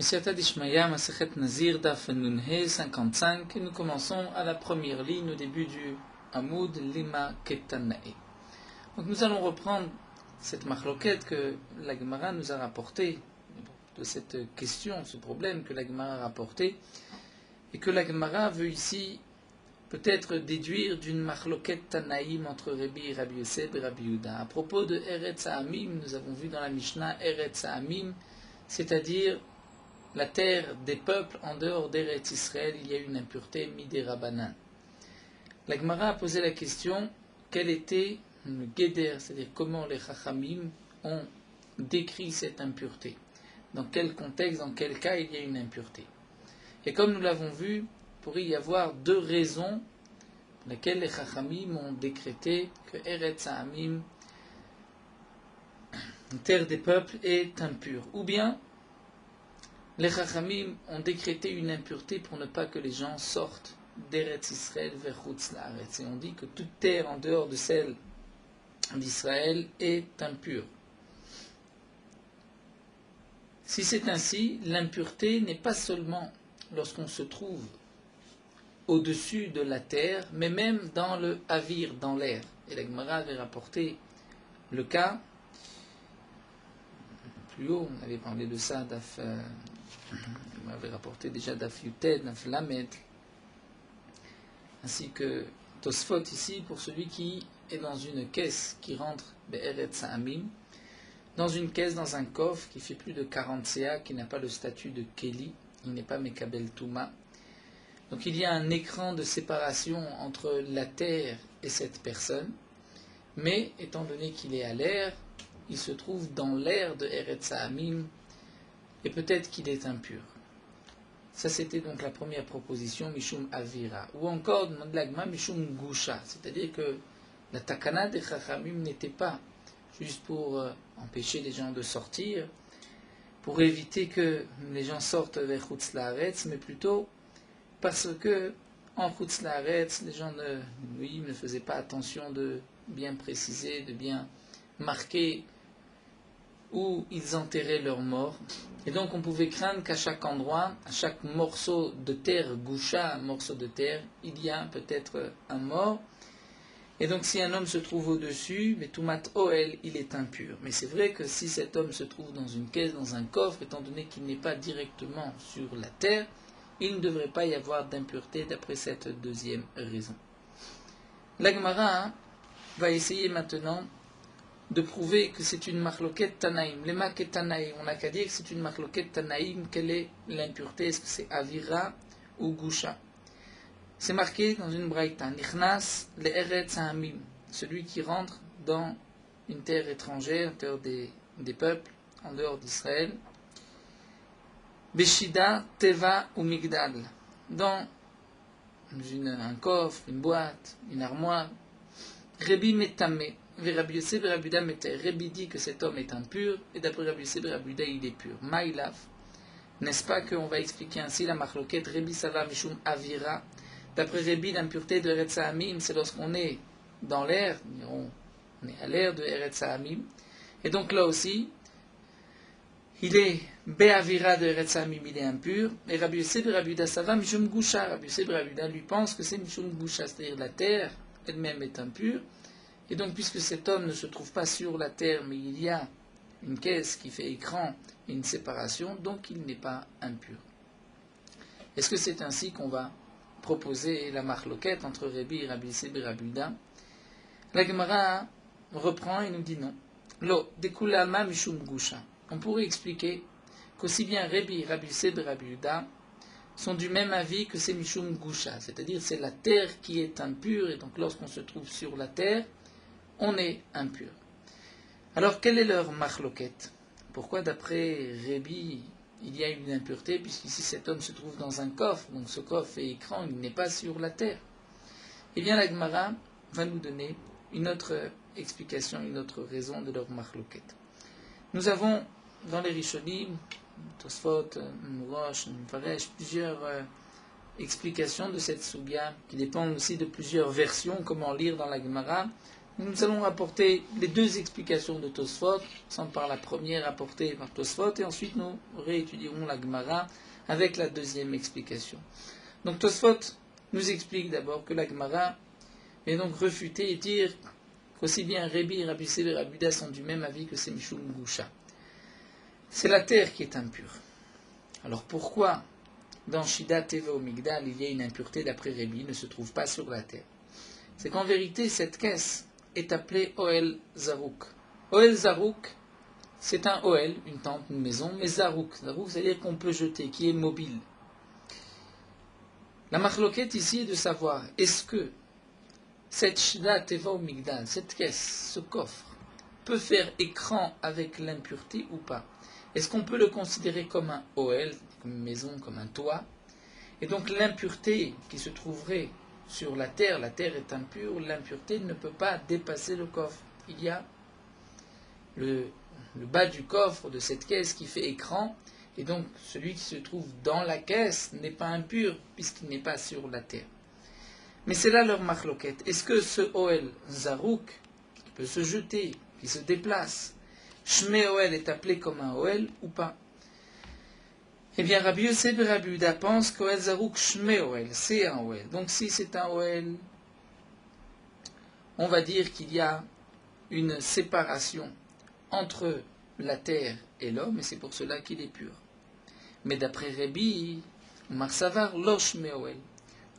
Siyata d'Ishmaya, Masechet Nazir, Daf Nunhe 55, et nous commençons à la première ligne au début du Hamoud Lima Ketanae. Donc nous allons reprendre cette marloquette que la Gemara nous a rapportée, de cette question, ce problème que la Gemara a rapporté, et que la Gemara veut ici peut-être déduire d'une marloquette Tanaïm entre Rabbi et Rabbi Yosef et Rabbi Yehuda. À propos de Eretz Ha'amim, nous avons vu dans la Mishnah Eretz Ha'amim, c'est-à-dire la terre des peuples en dehors d'Eretz Israël, il y a une impureté midé Rabbanan. La Gemara a posé la question, quel était le Geder, c'est-à-dire comment les Chachamim ont décrit cette impureté. Dans quel contexte, dans quel cas il y a une impureté. Et comme nous l'avons vu, il pourrait y avoir deux raisons pour lesquelles les Chachamim ont décrété que Eretz Ha'amim, terre des peuples, est impure. Ou bien, les Chachamim ont décrété une impureté pour ne pas que les gens sortent d'Eretz Israël vers Chutz La'aretz. Et on dit que toute terre en dehors de celle d'Israël est impure. Si c'est ainsi, l'impureté n'est pas seulement lorsqu'on se trouve au-dessus de la terre, mais même dans le avir, dans l'air. Et la Gemara avait rapporté le cas, plus haut, on avait parlé de ça, on avait rapporté déjà Daf Yuted, Daf Lamed, ainsi que Tosfot ici, pour celui qui est dans une caisse qui rentre Be'eretz Ha'amim, dans une caisse, dans un coffre qui fait plus de 40 CA, qui n'a pas le statut de Keli, il n'est pas Mekabel Touma. Donc il y a un écran de séparation entre la terre et cette personne, mais étant donné qu'il est à l'air, il se trouve dans l'air de Eretz Ha'amim, et peut-être qu'il est impur. Ça c'était donc la première proposition, Mishum Avira. Ou encore, demande l'Agma, Mishum Gusha, c'est-à-dire que la takana des Chachamim n'était pas juste pour empêcher les gens de sortir, pour éviter que les gens sortent vers Chutz La'aretz, mais plutôt parce que en Chutz La'aretz, les gens ne faisaient pas attention de bien préciser, de bien marquer où ils enterraient leurs morts. Et donc on pouvait craindre qu'à chaque endroit, à chaque morceau de terre, goucha, un morceau de terre, il y a peut-être un mort. Et donc si un homme se trouve au-dessus, mais Tumat Oel, il est impur. Mais c'est vrai que si cet homme se trouve dans une caisse, dans un coffre, étant donné qu'il n'est pas directement sur la terre, il ne devrait pas y avoir d'impureté d'après cette deuxième raison. La Gemara va essayer maintenant de prouver que c'est une marloquette Tanaïm. Les marques Tanaïm, on n'a qu'à dire que c'est une marloquette Tanaïm. Quelle est l'impureté? Est-ce que c'est Avira ou Gusha? C'est marqué dans une braïta. Nichnas le Eretz Ha'amim, celui qui rentre dans une terre étrangère, en dehors des peuples, en dehors d'Israël. Beshida, Teva ou Migdal, dans un coffre, une boîte, une armoire. Rebi Metame. Rabbi Yosef et Rabbi Yehuda mettaient. Rabbi dit que cet homme est impur, et d'après Rabbi Yosef et Rabbi Yehuda, il est pur. Maïlav. N'est-ce pas qu'on va expliquer ainsi la marloquette Rabbi Sava Mishum Avira. D'après Rabbi, l'impureté de Eretz Ha'amim, c'est lorsqu'on est dans l'air, on est à l'air de Eretz Ha'amim. Et donc là aussi, il est Be'avira de Eretz Ha'amim, il est impur. Et Rabbi Yosef et Rabbi Yehuda Sava Mishum Gusha. Rabbi Yosef et Rabbi Yehuda lui pensent que c'est Mishum Gusha, c'est-à-dire la terre elle-même est impure. Et donc, puisque cet homme ne se trouve pas sur la terre, mais il y a une caisse qui fait écran et une séparation, donc il n'est pas impur. Est-ce que c'est ainsi qu'on va proposer la marloquette entre Rabbi et Rabbi Yosef et Rabbi Yehuda? La Gemara reprend et nous dit non. Lo, dekulama mishum gusha. On pourrait expliquer qu'aussi bien Rabbi, Rabbi Yosef et Rabbi Yehuda sont du même avis que c'est mishum gusha, c'est-à-dire c'est la terre qui est impure, et donc lorsqu'on se trouve sur la terre, on est impur. Alors, quelle est leur marloquette? Pourquoi, d'après Rabbi, il y a une impureté, puisqu'ici cet homme se trouve dans un coffre, donc ce coffre est écran, il n'est pas sur la terre? Eh bien, la Gemara va nous donner une autre explication, une autre raison de leur marloquette. Nous avons dans les Rishonim, Tosfot, Mourosh, Mfaresh, plusieurs explications de cette sugya, qui dépendent aussi de plusieurs versions, comment lire dans la Gemara, Nous allons rapporter les deux explications de Tosfot, sans par la première apportée par Tosfot, et ensuite nous réétudierons la Gemara avec la deuxième explication. Donc Tosfot nous explique d'abord que la Gemara est donc réfuter et dire qu'aussi bien Rébi, Rabbi Yosef et Rabbi Yuda sont du même avis que c'est Mishum Gusha. C'est la terre qui est impure. Alors pourquoi dans Shida Teva ou Migdal il y a une impureté d'après Rébi, ne se trouve pas sur la terre? C'est qu'en vérité cette caisse est appelée Oel Zarouk. Oel Zarouk, c'est un Oel, une tente, une maison, mais Zarouk. Zarouk, c'est-à-dire qu'on peut jeter, qui est mobile. La marloquette ici est de savoir, est-ce que cette Shida Teva ou Migdal, cette caisse, ce coffre, peut faire écran avec l'impureté ou pas? Est-ce qu'on peut le considérer comme un Oel, comme une maison, comme un toit? Et donc l'impureté qui se trouverait sur la terre est impure, l'impureté ne peut pas dépasser le coffre. Il y a le bas du coffre de cette caisse qui fait écran, et donc celui qui se trouve dans la caisse n'est pas impur, puisqu'il n'est pas sur la terre. Mais c'est là leur marloquette. Est-ce que ce Oel Zarouk, qui peut se jeter, qui se déplace, Shme Oel est appelé comme un Oel ou pas? Eh bien, Rabbi Yosef et Rabbi Yuda pensent qu'Oel Zarouk Shme Oel, c'est un Oel. Donc si c'est un Oel, on va dire qu'il y a une séparation entre la terre et l'homme, et c'est pour cela qu'il est pur. Mais d'après Rabbi, Marsavar Lo Shme Oel,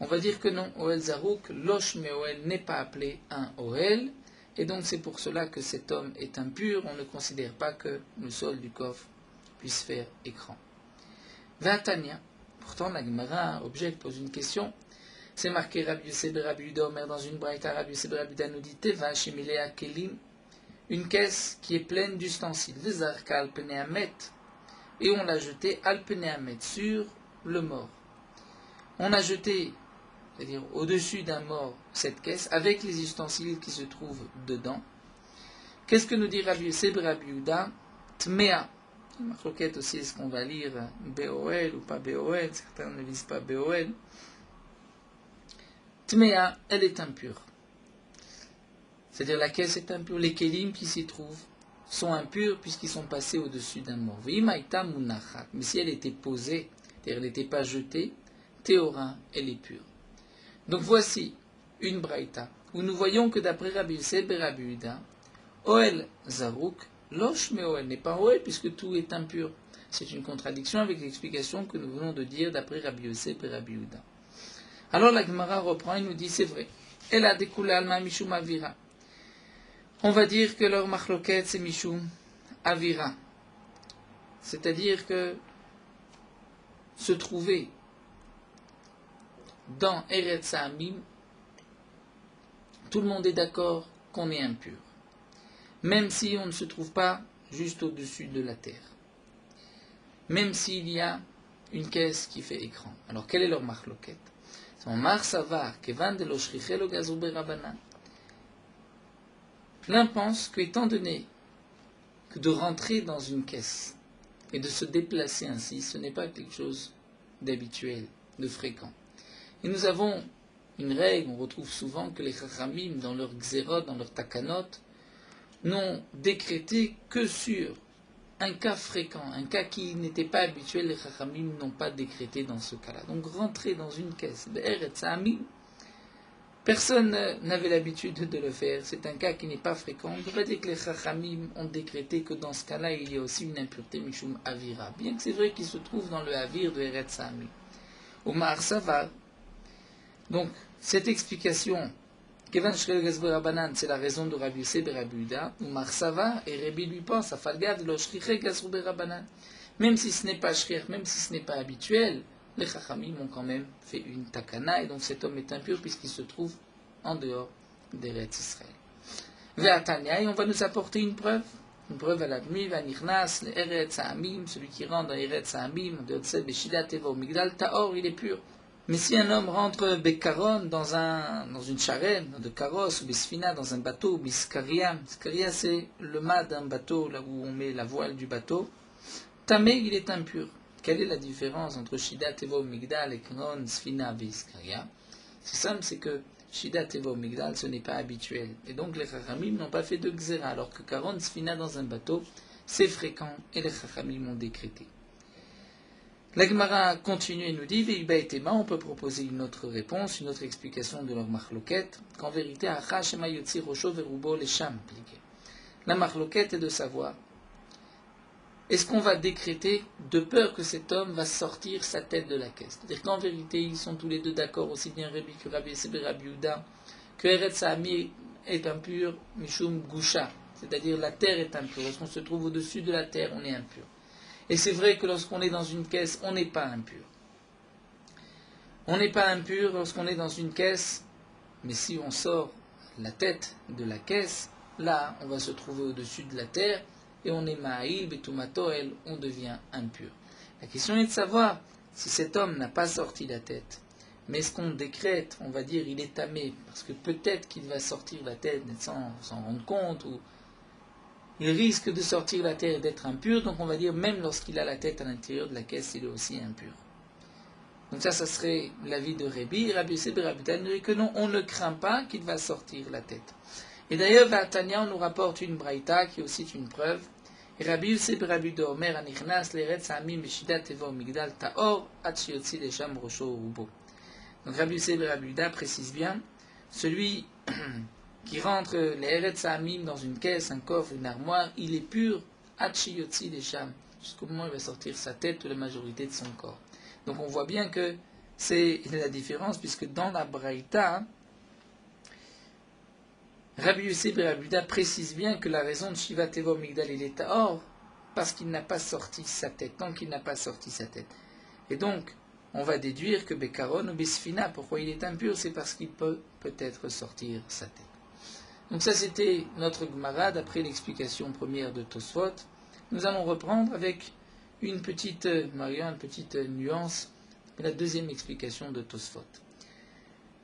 on va dire que non, Oel Zarouk Lo Shme Oel n'est pas appelé un Oel, et donc c'est pour cela que cet homme est impur. On ne considère pas que le sol du coffre puisse faire écran. Vatania, pourtant la Gemara objecte, pose une question. C'est marqué Rabbi Yosef et Rabbi Yuda Omer dans une braïta. Rabbi Yosef et Rabbi Yuda nous dit Teva Shemilea Kelim, une caisse qui est pleine d'ustensiles. Vezarka Alpeneamet, et on l'a jeté Alpeneamet sur le mort. On a jeté, c'est-à-dire au-dessus d'un mort, cette caisse avec les ustensiles qui se trouvent dedans. Qu'est-ce que nous dit Rabbi Yosef et Rabbi Yuda? Tmea. La croquette aussi, est-ce qu'on va lire BOL ou pas BOL? Certains ne lisent pas BOL. Tmea, elle est impure. C'est-à-dire la caisse est impure. Les kélim qui s'y trouvent sont impurs puisqu'ils sont passés au-dessus d'un mort. Mais si elle était posée, c'est-à-dire elle n'était pas jetée, théora, elle est pure. Donc voici une braïta où nous voyons que d'après Rabbi Yosef et Rabbi Yuda, Oel Zarouk, Losh Meoel n'est pas Oel puisque tout est impur. C'est une contradiction avec l'explication que nous venons de dire d'après Rabbi Yosef et Rabbi Yuda. Alors la Gemara reprend et nous dit c'est vrai. Elle a découlé Alma Mishum Avira. On va dire que leur machloket c'est Mishum Avira. C'est-à-dire que se trouver dans Eretz Hamim, tout le monde est d'accord qu'on est impur. Même si on ne se trouve pas juste au-dessus de la terre. Même s'il y a une caisse qui fait écran. Alors, quelle est leur marloquette? L'un pense qu'étant donné que de rentrer dans une caisse et de se déplacer ainsi, ce n'est pas quelque chose d'habituel, de fréquent. Et nous avons une règle, on retrouve souvent que les chachamim, dans leur xérot, dans leur takanot, n'ont décrété que sur un cas fréquent, un cas qui n'était pas habituel, les chachamim n'ont pas décrété dans ce cas-là. Donc rentrer dans une caisse, personne n'avait l'habitude de le faire, c'est un cas qui n'est pas fréquent. On ne peut pas dire que les chachamim ont décrété que dans ce cas-là, il y a aussi une impureté mishum avira, bien que c'est vrai qu'il se trouve dans le avir de Eretz Hamim. Au Ma'ar Savar, donc cette explication, Kevan Shkel Gazber Abanan, c'est la raison de Rabbi Yosef et Rabbi Yuda, ou Marsava, et Rabbi lui pense à Falgad, lo Shriche Gazber Abanan. Même si ce n'est pas Shrich, même si ce n'est pas habituel, les Chachamim ont quand même fait une takana, et donc cet homme est impur puisqu'il se trouve en dehors d'Eretz Israël. Ve'atania, et on va nous apporter une preuve à la nuit, Vanichnas, l'Eretz Hamim, celui qui rentre dans Eretz Hamim, de Otsel, Beshidat, Teva, ou Migdal, Taor, il est pur. Mais si un homme rentre Bekaron dans une charrette de carrosse, ou Bisfina dans un bateau, ou Biskaria, Biskaria c'est le mât d'un bateau, là où on met la voile du bateau, Tamé il est impur. Quelle est la différence entre Shida, Teva, Migdal, et Karon, Sfina, Biskaria? C'est simple, c'est que Shida Tevo Migdal, ce n'est pas habituel. Et donc les Chachamim n'ont pas fait de Xéra, alors que 40 Sfina dans un bateau, c'est fréquent, et les Chachamim ont décrété. La Gemara continue et nous dit, Veiba et Tema, on peut proposer une autre réponse, une autre explication de leur marloquette, qu'en vérité, Acha Shema Yotzi Rosho Verubo les Sham. La marloquette est de savoir, est-ce qu'on va décréter de peur que cet homme va sortir sa tête de la caisse? C'est-à-dire qu'en vérité, ils sont tous les deux d'accord, aussi bien Rabbi que Rabbi Yosef et Rabbi Yehuda, que Eretz Sahami est impur, Mishum Gusha, c'est-à-dire la terre est impure. Lorsqu'on se trouve au-dessus de la terre, on est impur. Et c'est vrai que lorsqu'on est dans une caisse, on n'est pas impur. On n'est pas impur lorsqu'on est dans une caisse, mais si on sort la tête de la caisse, là, on va se trouver au-dessus de la terre, et on est ma'il, betumatoel, on devient impur. La question est de savoir si cet homme n'a pas sorti la tête. Mais est-ce qu'on décrète, on va dire, il est tamé, parce que peut-être qu'il va sortir la tête sans s'en rendre compte, ou il risque de sortir la tête et d'être impur, donc on va dire, même lorsqu'il a la tête à l'intérieur de la caisse, il est aussi impur. Donc ça serait l'avis de Rabbi. Rabbi Yosef et Rabbi Yehuda nous dit que non, on ne craint pas qu'il va sortir la tête. Et d'ailleurs, Vatania, on nous rapporte une braïta qui est aussi une preuve. Et Rabbi Yosef et Rabbi Yehuda Omer, Anichnas, l'Eretz Sahami, Meshidat, Tevo, Migdal, Taor, Atchiotzi, Lesham, Rosho, Rubo. Donc Rabbi Yosef et Rabbi Yehuda précisent bien, celui qui rentre les Eretz Sahamim dans une caisse, un coffre, une armoire, il est pur, Atchiotzi, Lesham, jusqu'au moment où il va sortir sa tête ou la majorité de son corps. Donc on voit bien que c'est la différence, puisque dans la braïta, Rabbi Yosef et Rabbi Yehuda précisent bien que la raison de Shiva Tevo Migdal il est Taor, parce qu'il n'a pas sorti sa tête, tant qu'il n'a pas sorti sa tête. Et donc, on va déduire que Bekaron ou Besfina, pourquoi il est impur, c'est parce qu'il peut peut-être sortir sa tête. Donc ça c'était notre Gemara, d'après l'explication première de Tosfot. Nous allons reprendre avec une petite nuance, la deuxième explication de Tosfot.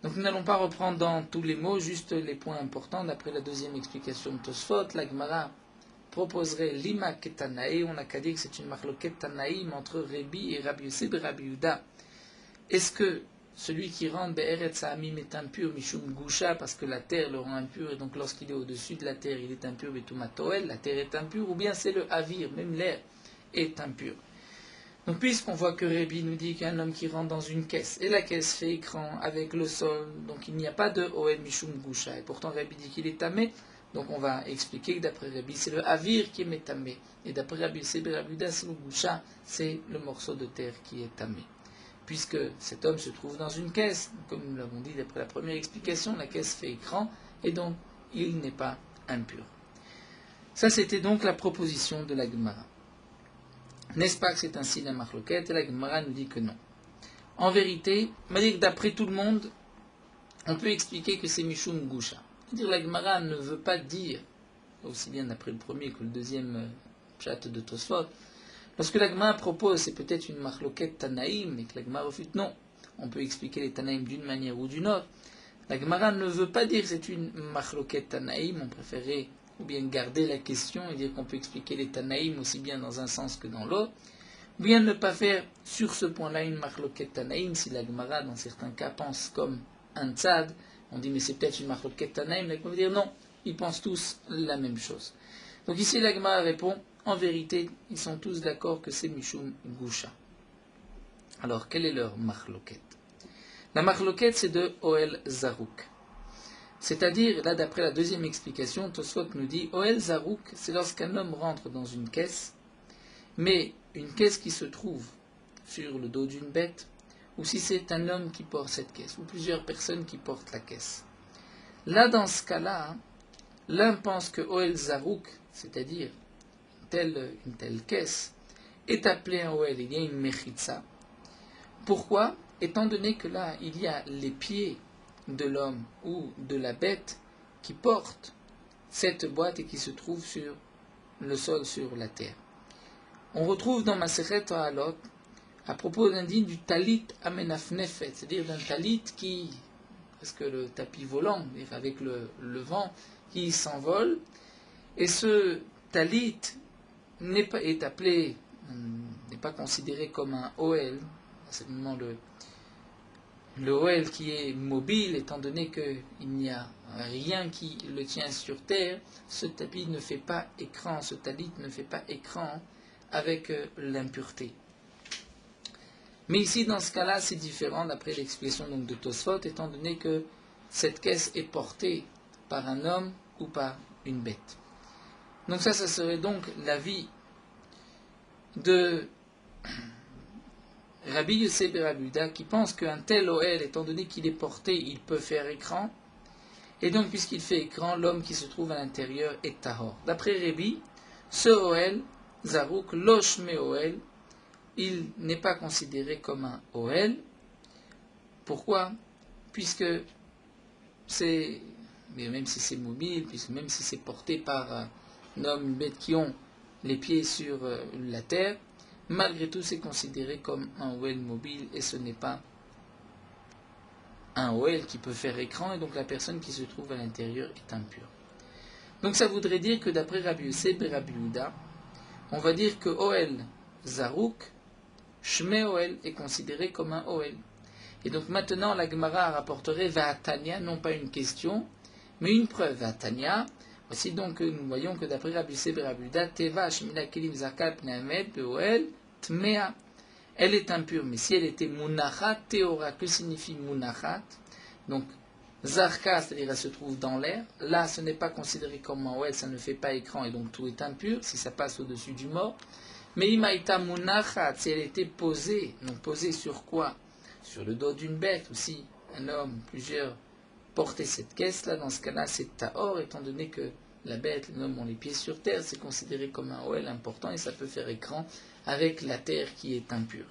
Donc nous n'allons pas reprendre dans tous les mots, juste les points importants. D'après la deuxième explication de Tosfot, la Gemara proposerait l'ima ketanaï, on n'a qu'à dire que c'est une marloquette tanaïm entre Rabbi et Rabbi Yosef et Rabbi Yehuda. Est-ce que celui qui rentre Be'eretz Sa'amim est impur, Mishum Gusha, parce que la terre le rend impur, et donc lorsqu'il est au-dessus de la terre, il est impur, Betumatoel, la terre est impure, ou bien c'est le Havir, même l'air est impur. Donc puisqu'on voit que Rabbi nous dit qu'un homme qui rentre dans une caisse, et la caisse fait écran avec le sol, donc il n'y a pas de Oel Mishum Gusha, et pourtant Rabbi dit qu'il est tamé, donc on va expliquer que d'après Rabbi, c'est le Havir qui est tamé, et d'après Rabbi Yosef et Rabbi Yehuda, c'est le Gusha, c'est le morceau de terre qui est tamé. Puisque cet homme se trouve dans une caisse, comme nous l'avons dit d'après la première explication, la caisse fait écran, et donc il n'est pas impur. Ça c'était donc la proposition de la Gemara. N'est-ce pas que c'est ainsi la marloquette? Et la Gemara nous dit que non. En vérité, d'après tout le monde, on peut expliquer que c'est Mishum Gusha. C'est-à-dire la Gemara ne veut pas dire, aussi bien d'après le premier que le deuxième pshat de Tosfot, lorsque la Gemara propose, c'est peut-être une marloquette Tanaïm, et que la Gemara refute, non, on peut expliquer les Tanaïm d'une manière ou d'une autre. La Gemara ne veut pas dire que c'est une marloquette Tanaïm, on préférait ou bien garder la question et dire qu'on peut expliquer les Tanaïm aussi bien dans un sens que dans l'autre, ou bien ne pas faire sur ce point-là une marloquette Tanaïm, si la Gemara dans certains cas pense comme un tzad, on dit mais c'est peut-être une marloquette Tanaïm, la Gemara va dire non, ils pensent tous la même chose. Donc ici la Gemara répond, en vérité, ils sont tous d'accord que c'est Mishum Gusha. Alors, quelle est leur marloquette? La marloquette, c'est de Oel Zarouk. C'est-à-dire, là, d'après la deuxième explication, Tosfot nous dit, Oel Zarouk, c'est lorsqu'un homme rentre dans une caisse, mais une caisse qui se trouve sur le dos d'une bête, ou si c'est un homme qui porte cette caisse, ou plusieurs personnes qui portent la caisse. Là, dans ce cas-là, l'un pense que Oel Zarouk, c'est-à-dire une telle caisse, est appelée un Oel, il y a une Mechitza. Pourquoi? Étant donné que là, il y a les pieds de l'homme ou de la bête qui portent cette boîte et qui se trouve sur le sol, sur la terre. On retrouve dans Masechet Ha'alot, à propos d'un digne du talit amenafnefet, c'est-à-dire d'un talit qui, presque le tapis volant, avec le vent qui s'envole, et ce talit n'est pas considéré comme un OL, c'est vraiment le Oel qui est mobile, étant donné qu'il n'y a rien qui le tient sur terre, ce tapis ne fait pas écran, ce talit ne fait pas écran avec l'impureté. Mais ici, dans ce cas-là, c'est différent d'après l'explication donc, de Tosfot, étant donné que cette caisse est portée par un homme ou par une bête. Donc ça serait donc l'avis de Rabbi Yosef ben Rabbi Yehuda qui pense qu'un tel Oel, étant donné qu'il est porté, il peut faire écran. Et donc, puisqu'il fait écran, l'homme qui se trouve à l'intérieur est tahor. D'après Rabbi, ce Oel, Zarouk, Loshme Oel, il n'est pas considéré comme un Oel. Pourquoi? Puisque c'est, même si c'est mobile, puisque même si c'est porté par un homme, une bête qui ont les pieds sur la terre, malgré tout c'est considéré comme un Oel mobile et ce n'est pas un Oel qui peut faire écran et donc la personne qui se trouve à l'intérieur est impure. Donc ça voudrait dire que d'après Rabbi Yosef et Rabbi Yehuda, on va dire que Oel Zarouk, Shme Oel est considéré comme un Oel. Et donc maintenant la Gemara rapporterait Va'atania, non pas une question, mais une preuve. Va'atania, voici donc que nous voyons que d'après Rabbi Yosef et Rabbi Yehuda, Teva Shmina Kelim Zakal Pneamed Beoel Tmea. Elle est impure, mais si elle était Munachat Teora, que signifie Munachat? Donc Zarka, c'est-à-dire elle se trouve dans l'air. Là, ce n'est pas considéré comme un Oel, ça ne fait pas écran et donc tout est impur si ça passe au-dessus du mort. Mais Imaïta Munachat, si elle était posée, donc posée sur quoi? Sur le dos d'une bête, ou si un homme, plusieurs, portaient cette caisse-là, dans ce cas-là, c'est Tahor, étant donné que la bête, l'homme ont les pieds sur terre, c'est considéré comme un Oel important et ça peut faire écran avec la terre qui est impure.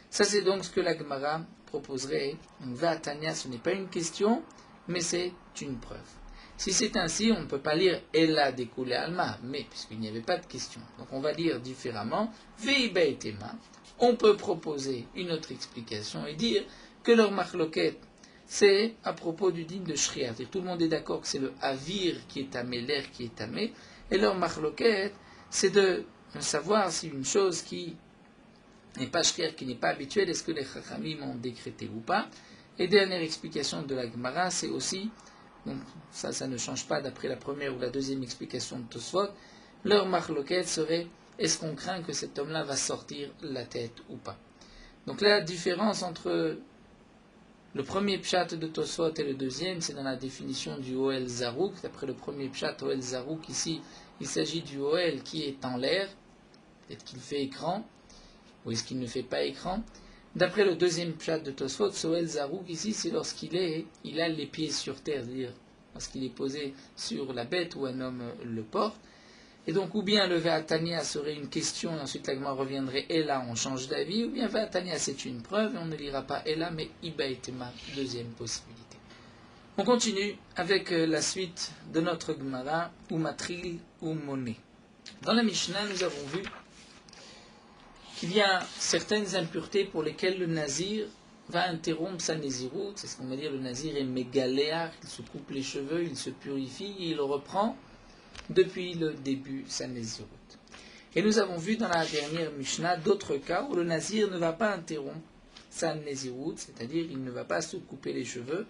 Ça, c'est donc ce que la Gemara proposerait. Donc, Va'atania, ce n'est pas une question, mais c'est une preuve. Si c'est ainsi, on ne peut pas lire Ella découlé Alma, mais puisqu'il n'y avait pas de question. Donc, on va lire différemment. Veiba et Tema. On peut proposer une autre explication et dire que leur marloquette, c'est à propos du din de Shriat. Et tout le monde est d'accord que c'est le Avir qui est tamé, l'air qui est tamé. Et leur marloquette, c'est de savoir si une chose qui n'est pas shriat, qui n'est pas habituelle, est-ce que les Chachamim ont décrété ou pas. Et dernière explication de la Gemara, c'est aussi, donc ça ne change pas d'après la première ou la deuxième explication de Tosfot, leur marloquette serait, est-ce qu'on craint que cet homme-là va sortir la tête ou pas. Donc la différence entre le premier pshat de Tosfot et le deuxième, c'est dans la définition du Oel Zarouk. D'après le premier pshat, Oel Zarouk, ici, il s'agit du Oel qui est en l'air, peut-être qu'il fait écran, ou est-ce qu'il ne fait pas écran. D'après le deuxième pshat de Tosfot, ce Oel Zarouk ici, c'est lorsqu'il a les pieds sur terre, c'est-à-dire lorsqu'il est posé sur la bête ou un homme le porte. Et donc, ou bien le Va'atania serait une question, et ensuite la Gemara reviendrait, et là on change d'avis, ou bien Va'atania c'est une preuve, et on ne lira pas et là, mais Iba et Tema, deuxième possibilité. On continue avec la suite de notre Gemara, ou Matril, ou Moné. Dans la Mishnah, nous avons vu qu'il y a certaines impuretés pour lesquelles le Nazir va interrompre sa Néziroute, c'est ce qu'on va dire, le Nazir est mégaléar, il se coupe les cheveux, il se purifie, et il reprend depuis le début sa Néziroute. Et nous avons vu dans la dernière Mishnah d'autres cas où le Nazir ne va pas interrompre sa Néziroute, c'est-à-dire il ne va pas se couper les cheveux.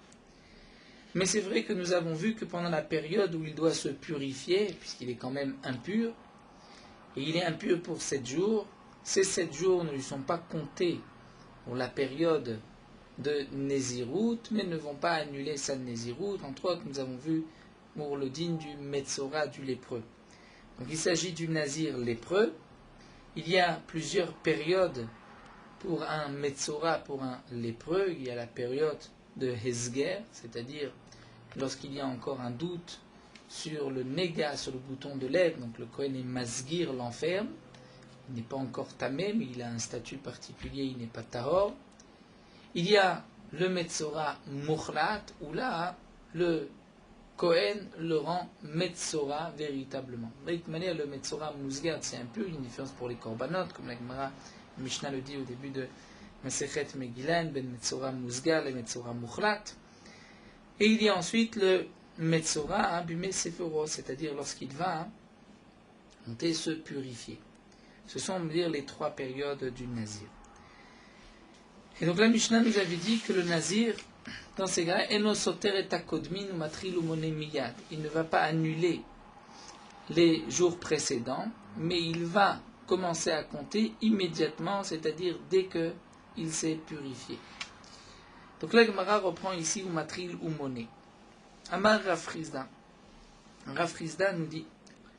Mais c'est vrai que nous avons vu que pendant la période où il doit se purifier, puisqu'il est quand même impur, et il est impur pour 7 jours, ces 7 jours ne lui sont pas comptés pour la période de Néziroute, mais ne vont pas annuler sa Néziroute. Entre autres, nous avons vu pour le din du Metzora, du lépreux. Donc il s'agit du Nazir lépreux. Il y a plusieurs périodes pour un Metzora, pour un lépreux. Il y a la période de Hezger, c'est-à-dire lorsqu'il y a encore un doute sur le Nega, sur le bouton de lèvre. Donc le Kohen est Masgir, l'enferme. Il n'est pas encore tamé, mais il a un statut particulier, il n'est pas tahor. Il y a le Metzora Mukhlat, où là, le Kohen le rend Metzora véritablement. De toute manière, le Metzora Mousgad, c'est un peu une différence pour les korbanot, comme la Gemara Mishnah le dit au début de Masechet Megillah, ben Metzora Mousgad et Metzora Mukhlat. Et il y a ensuite le Metzora abîmé Sephiros, c'est-à-dire lorsqu'il va monter se purifier. Ce sont, on va dire, les 3 périodes du Nazir. Et donc la Mishnah nous avait dit que le Nazir, dans ces cas, Eno soter et akodmin ou matril ou moné miyad. Il ne va pas annuler les jours précédents, mais il va commencer à compter immédiatement, c'est-à-dire dès qu'il s'est purifié. Donc la Gemara reprend ici ou matril ou moné. Amar Rav Chizda. Rav Chizda nous dit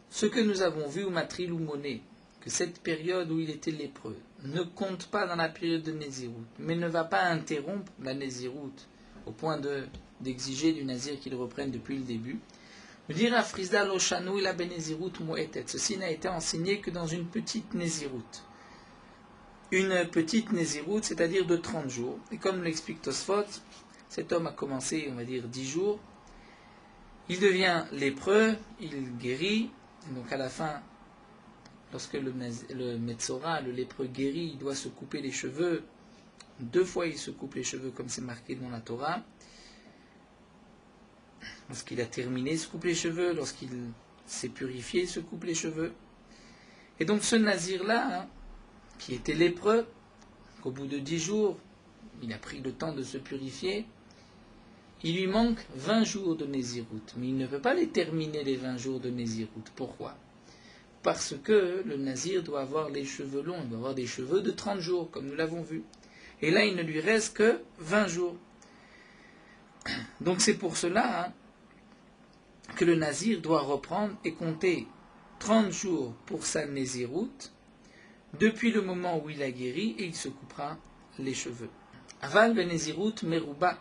ce que nous avons vu ou matril ou moné, que cette période où il était lépreux ne compte pas dans la période de Nézirut, mais ne va pas interrompre la Nézirut au point d'exiger du Nazir qu'il reprenne depuis le début. Nous dit Rav Chizda l'oshanu il a benezirut moetet. Ceci n'a été enseigné que dans une petite Nézirut. Une petite Nézirut, c'est-à-dire de 30 jours. Et comme l'explique Tosfot, cet homme a commencé, on va dire, 10 jours. Il devient lépreux, il guérit. Et donc à la fin, lorsque le Metzora, le lépreux guérit, il doit se couper les cheveux. 2 fois il se coupe les cheveux comme c'est marqué dans la Torah. Lorsqu'il a terminé, il se coupe les cheveux. Lorsqu'il s'est purifié, il se coupe les cheveux. Et donc ce Nazir-là, qui était lépreux, qu'au bout de 10 jours, il a pris le temps de se purifier, il lui manque 20 jours de Nézirut. Mais il ne peut pas les terminer, les 20 jours de Nézirut. Pourquoi ? Parce que le Nazir doit avoir les cheveux longs, il doit avoir des cheveux de 30 jours, comme nous l'avons vu. Et là, il ne lui reste que 20 jours. Donc c'est pour cela que le Nazir doit reprendre et compter 30 jours pour sa Nézirut, depuis le moment où il a guéri, et il se coupera les cheveux. Aval ben Nézirut meruba.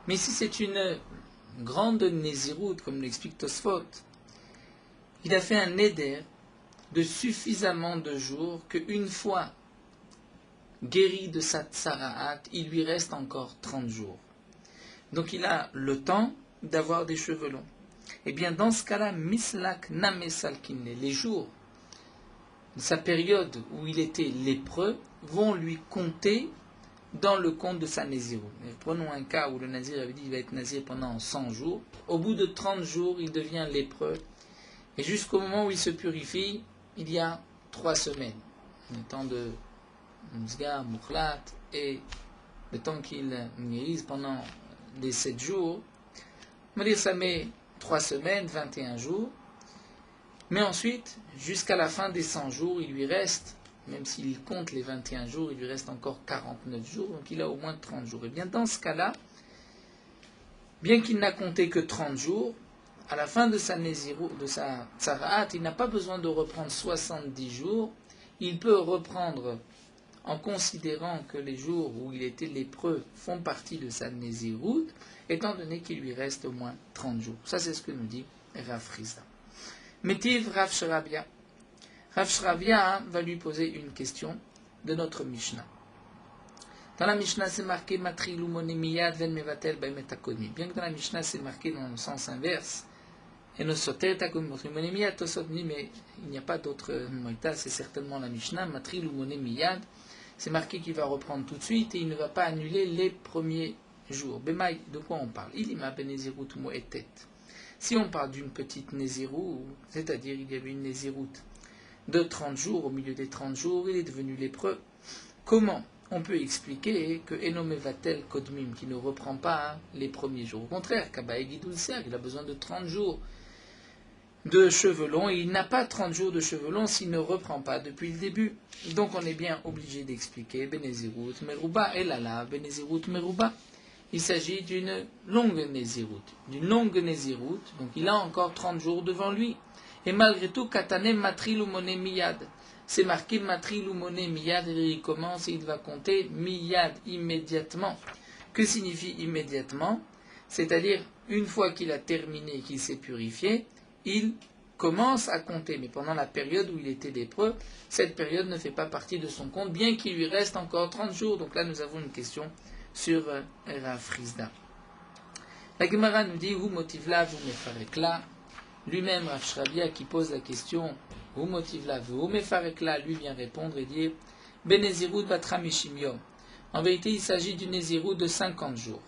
Mais si c'est une grande Nézirut, comme l'explique Tosfot, il a fait un neder de suffisamment de jours qu'une fois guéri de sa tsaraat, il lui reste encore 30 jours. Donc il a le temps d'avoir des cheveux longs. Et bien dans ce cas-là, mislak namesalkinle, les jours, sa période où il était lépreux, vont lui compter dans le compte de sa Nézirut. Prenons un cas où le Nazir avait dit qu'il va être Nazir pendant 100 jours. Au bout de 30 jours, il devient lépreux. Et jusqu'au moment où il se purifie, il y a 3 semaines. Le temps de Mzgar, Mukhlat, et le temps qu'il guérisse pendant les 7 jours. On va dire ça met 3 semaines, 21 jours. Mais ensuite, jusqu'à la fin des 100 jours, il lui reste, même s'il compte les 21 jours, il lui reste encore 49 jours, donc il a au moins 30 jours. Et bien dans ce cas-là, bien qu'il n'a compté que 30 jours, à la fin de sa Nézirut, de sa Tsaraat, il n'a pas besoin de reprendre 70 jours, il peut reprendre en considérant que les jours où il était lépreux font partie de sa Nézirut, étant donné qu'il lui reste au moins 30 jours. Ça c'est ce que nous dit Rav Chizda. Métiv Rav Shravia. Rav Shravia va lui poser une question de notre Mishnah. Dans la Mishnah, c'est marqué Matril ou Moné Miyad ven mevatel baimet akodmi. Bien que dans la Mishnah, c'est marqué dans le sens inverse. Et nos soter takum Moné Miyad tosotni, mais il n'y a pas d'autre moïta, c'est certainement la Mishnah. Matril ou Moné Miyad, c'est marqué qu'il va reprendre tout de suite et il ne va pas annuler les premiers jours. Bemaï, de quoi on parle? Il ima benezirut moetet. Si on parle d'une petite Nézirut, c'est-à-dire il y avait une Nézirut de 30 jours, au milieu des 30 jours, il est devenu lépreux. Comment on peut expliquer que Enomevatel Kodmim, qui ne reprend pas les premiers jours? Au contraire, Kabae Gidul Seag, il a besoin de 30 jours de cheveux longs, et il n'a pas 30 jours de cheveux longs s'il ne reprend pas depuis le début. Donc on est bien obligé d'expliquer Benezirut Meruba, et là, Benezirut Meruba. Il s'agit d'une longue Nézirut. Donc il a encore 30 jours devant lui. Et malgré tout, Katanem Matril ou Moné Miyad. C'est marqué Matril ou Moné Miyad, et il commence et il va compter Miyad, immédiatement. Que signifie immédiatement? C'est-à-dire, une fois qu'il a terminé, qu'il s'est purifié, il commence à compter. Mais pendant la période où il était lépreux, cette période ne fait pas partie de son compte, bien qu'il lui reste encore 30 jours. Donc là, nous avons une question sur Rav Chizda. La Gemara nous dit, vous motive-la, vous mefarekla. Lui-même, Rav Shravia, qui pose la question, vous motive-la, vous mefarekla, lui vient répondre et dire, Benezirut batra mishim yom. En vérité, il s'agit d'une Nézirut de 50 jours.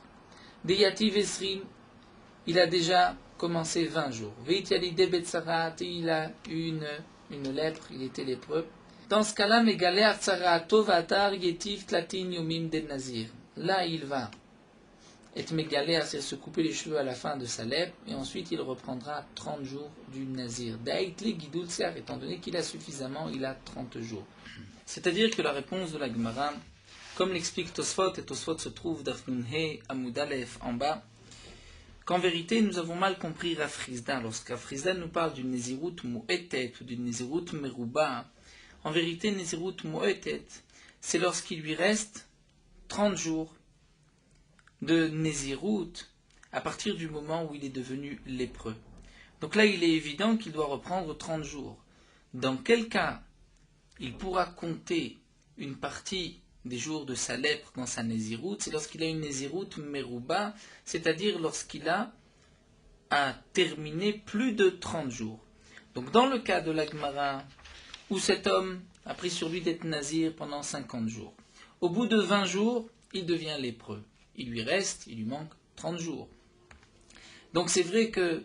Deyativ esrim, il a déjà commencé 20 jours. Veitialide betsarat, il a eu une lèpre, il était lépreux. Dans ce cas-là, Megale Atzaraato Vatar Yetiv Tlatin Yomim Den Nazir. Là, il va être mégalé, c'est se couper les cheveux à la fin de sa lèpre, et ensuite il reprendra 30 jours du Nazir. Daïtli Gidul Ser, étant donné qu'il a suffisamment, il a 30 jours. C'est-à-dire que la réponse de la Gemara, comme l'explique Tosfot, et Tosfot se trouve d'Afnunhe Amoudalef en bas, qu'en vérité nous avons mal compris Rafrizda. Lorsqu'Rafrizda nous parle d'une Nézirut Mu'etet ou d'une Nézirut Merouba, en vérité Nézirut Mu'etet, c'est lorsqu'il lui reste 30 jours de Nézirut à partir du moment où il est devenu lépreux. Donc là, il est évident qu'il doit reprendre 30 jours. Dans quel cas il pourra compter une partie des jours de sa lèpre dans sa Nézirut? C'est lorsqu'il a une Nézirut Merouba, c'est-à-dire lorsqu'il a terminé plus de 30 jours. Donc dans le cas de la Gemara, où cet homme a pris sur lui d'être Nazir pendant 50 jours, au bout de 20 jours, il devient lépreux. Il lui manque 30 jours. Donc c'est vrai que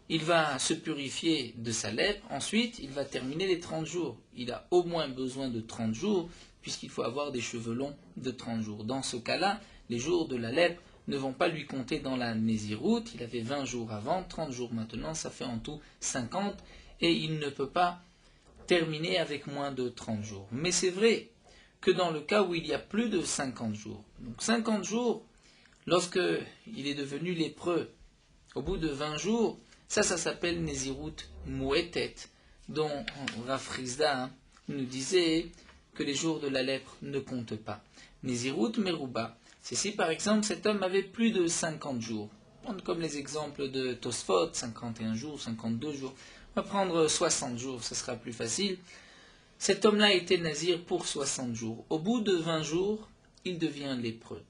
il va se purifier de sa lèpre, ensuite il va terminer les 30 jours. Il a au moins besoin de 30 jours, puisqu'il faut avoir des cheveux longs de 30 jours. Dans ce cas-là, les jours de la lèpre ne vont pas lui compter dans la Nézirut. Il avait 20 jours avant, 30 jours maintenant, ça fait en tout 50, et il ne peut pas terminer avec moins de 30 jours. Mais c'est vrai que dans le cas où il y a plus de 50 jours, donc 50 jours, lorsque il est devenu lépreux, au bout de 20 jours, ça s'appelle Nézirut Mu'etet, dont Rafrizda nous disait que les jours de la lèpre ne comptent pas. Nézirut Merouba, c'est si par exemple cet homme avait plus de 50 jours. Comme les exemples de Tosfot, 51 jours, 52 jours. On va prendre 60 jours, ce sera plus facile. Cet homme-là était nazir pour 60 jours. Au bout de 20 jours, il devient lépreux.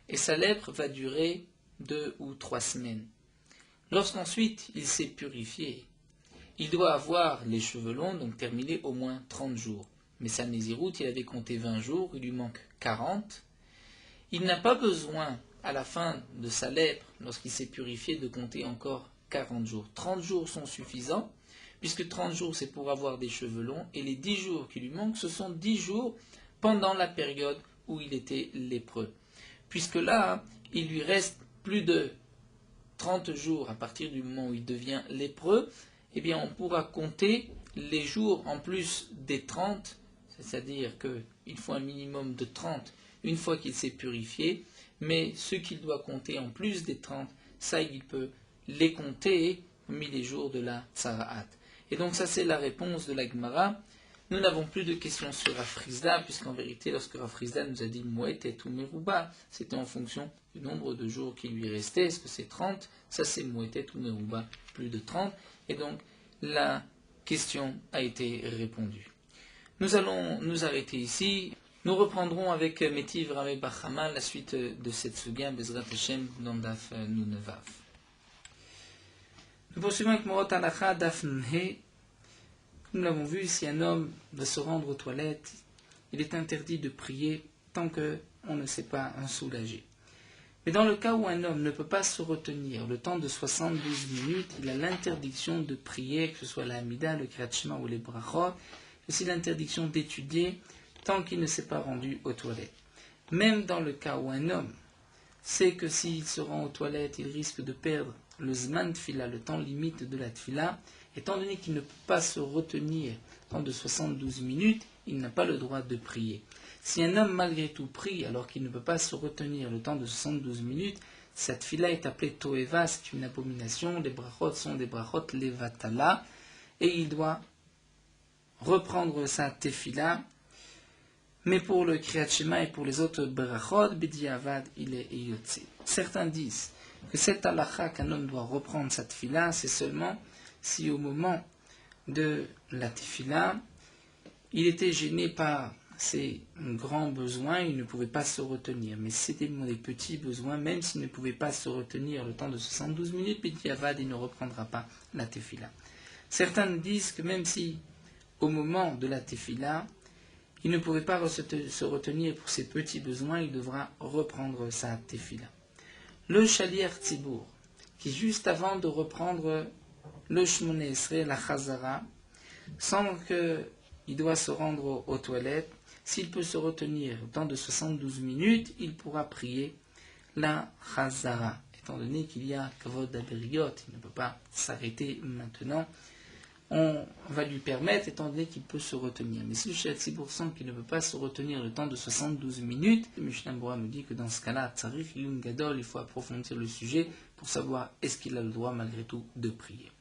Et sa lèpre va durer 2 ou 3 semaines. Lorsqu'ensuite il s'est purifié, il doit avoir les cheveux longs, donc terminer au moins 30 jours. Mais sa Nézirut, il avait compté 20 jours, il lui manque 40. Il n'a pas besoin, à la fin de sa lèpre, lorsqu'il s'est purifié, de compter encore 40 jours. 30 jours sont suffisants, puisque 30 jours c'est pour avoir des cheveux longs, et les 10 jours qui lui manquent, ce sont 10 jours pendant la période où il était lépreux. Puisque là, il lui reste plus de 30 jours à partir du moment où il devient lépreux, eh bien on pourra compter les jours en plus des 30, c'est-à-dire qu'il faut un minimum de 30 une fois qu'il s'est purifié, mais ce qu'il doit compter en plus des 30, ça il peut les compter parmi les jours de la Tsaraat. Et donc ça c'est la réponse de la Gemara. Nous n'avons plus de questions sur Rafrizda, puisqu'en vérité, lorsque Rafrizda nous a dit Mouetet ou Merouba, c'était en fonction du nombre de jours qui lui restait. Est-ce que c'est 30? Ça c'est Mouetet ou Merouba, plus de 30. Et donc la question a été répondue. Nous allons nous arrêter ici. Nous reprendrons avec Métiv Ramé Bachama la suite de cette Sugya, Bezrat Hashem, dans Daf Nunevav. Nous poursuivons avec Morot Halacha, Daf Nunhe. Nous l'avons vu, si un homme va se rendre aux toilettes, il est interdit de prier tant qu'on ne s'est pas soulagé. Mais dans le cas où un homme ne peut pas se retenir le temps de 72 minutes, il a l'interdiction de prier, que ce soit la Hamida, le Kriyat Shema ou les Brachot, aussi l'interdiction d'étudier tant qu'il ne s'est pas rendu aux toilettes. Même dans le cas où un homme sait que s'il se rend aux toilettes, il risque de perdre le Zman Tfila, le temps limite de la Tfila, étant donné qu'il ne peut pas se retenir pendant de 72 minutes, il n'a pas le droit de prier. Si un homme malgré tout prie alors qu'il ne peut pas se retenir le temps de 72 minutes, cette fila est appelée Toeva, c'est une abomination, les brachot sont des brachot levatala, et il doit reprendre sa tefila. Mais pour le Kriyat Shema et pour les autres brachot, Bediavad, il est yotze. Certains disent que cette halakha qu'un homme doit reprendre sa tefila, c'est seulement si au moment de la tefila, il était gêné par ses grands besoins, il ne pouvait pas se retenir. Mais si c'était des petits besoins, même s'il ne pouvait pas se retenir le temps de 72 minutes, Bediavad, il ne reprendra pas la tefila. Certains disent que même si au moment de la tefila, il ne pouvait pas se retenir pour ses petits besoins, il devra reprendre sa tefila. Le Shaliach Tzibour, qui juste avant de reprendre le Shmoné Esrei, la Chazara, sans que il doit se rendre aux toilettes. S'il peut se retenir dans de 72 minutes, il pourra prier la Chazara. Étant donné qu'il y a Kavod Aberiot, il ne peut pas s'arrêter maintenant. On va lui permettre, étant donné qu'il peut se retenir. Mais si le Shirat Tzibur sent qu'il ne peut pas se retenir le temps de 72 minutes, le Mishnah Berurah nous dit que dans ce cas-là, Tzarich Iyun Gadol, il faut approfondir le sujet pour savoir est-ce qu'il a le droit malgré tout de prier.